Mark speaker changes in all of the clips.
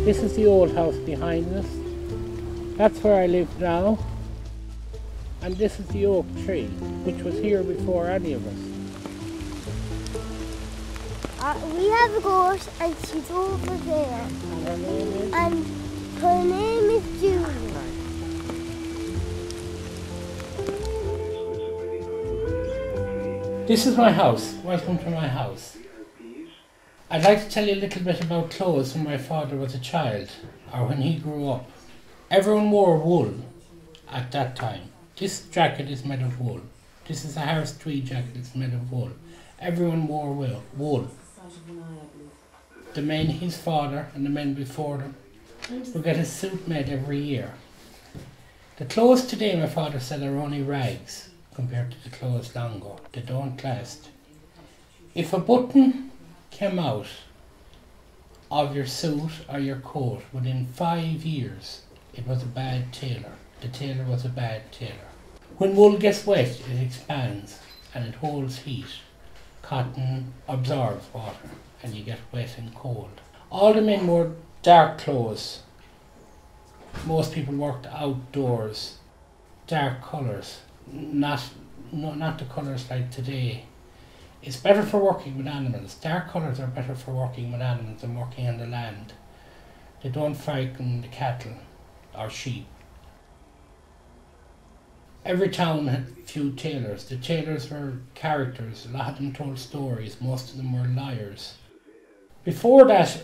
Speaker 1: This is the old house behind us. That's where I live now. And this is the oak tree, which was here before any of us.
Speaker 2: We have a goat and she's over there.
Speaker 1: And her name is?
Speaker 2: And her name is Julie.
Speaker 1: This is my house. Welcome to my house. I'd like to tell you a little bit about clothes when my father was a child, or when he grew up. Everyone wore wool at that time. This jacket is made of wool. This is a Harris Tweed jacket, it's made of wool. Everyone wore wool. The men, his father and the men before them, would get a suit made every year. The clothes today, my father said, are only rags compared to the clothes long ago. They don't last. If a button came out of your suit or your coat within 5 years, it was a bad tailor. The tailor was a bad tailor. When wool gets wet, it expands and it holds heat. Cotton absorbs water and you get wet and cold. All the men wore dark clothes. Most people worked outdoors. Dark colours, not the colours like today. It's better for working with animals. Dark colours are better for working with animals than working on the land. They don't frighten the cattle or sheep. Every town had a few tailors. The tailors were characters. A lot of them told stories. Most of them were liars. Before that,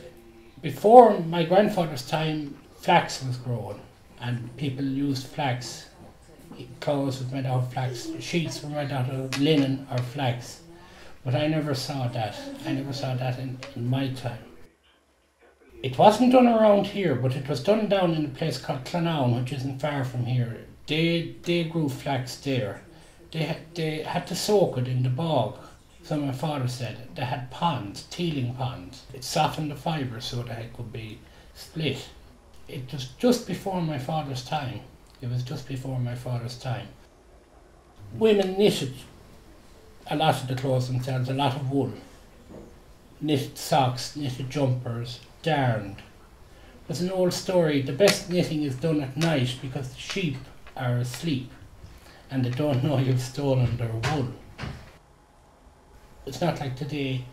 Speaker 1: before my grandfather's time, flax was grown and people used flax. Clothes was made out of flax. Sheets were made out of linen or flax. But I never saw that. I never saw that in my time. It wasn't done around here, but it was done down in a place called Clonown, which isn't far from here. They grew flax there. They had to soak it in the bog. So my father said they had ponds, tealing ponds. It softened the fibre so that it could be split. It was just before my father's time. It was just before my father's time. Women knitted a lot of the clothes themselves, a lot of wool. Knitted socks, knitted jumpers, darned. There's an old story, the best knitting is done at night because the sheep are asleep and they don't know you've stolen their wool. It's not like today,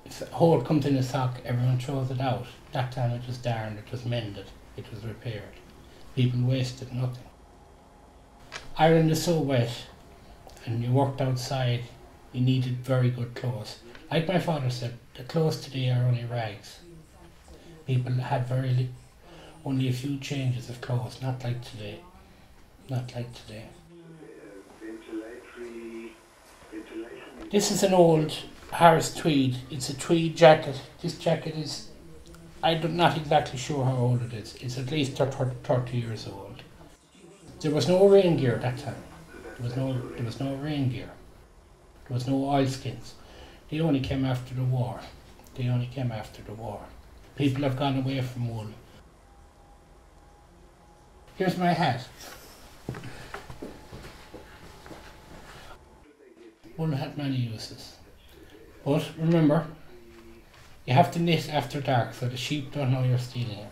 Speaker 1: if a hole comes in a sock, everyone throws it out. That time it was darned, it was mended, it was repaired. People wasted nothing. Ireland is so wet and you worked outside, you needed very good clothes. Like my father said, the clothes today are only rags. People had only a few changes of clothes, not like today. Not like today. This is an old Harris Tweed. It's a tweed jacket. This jacket is, I'm not exactly sure how old it is. It's at least 30 years old. There was no rain gear at that time. There was no rain gear. There was no oilskins. They only came after the war. They only came after the war. People have gone away from wool. Here's my hat. Wool had many uses. But remember, you have to knit after dark so the sheep don't know you're stealing it.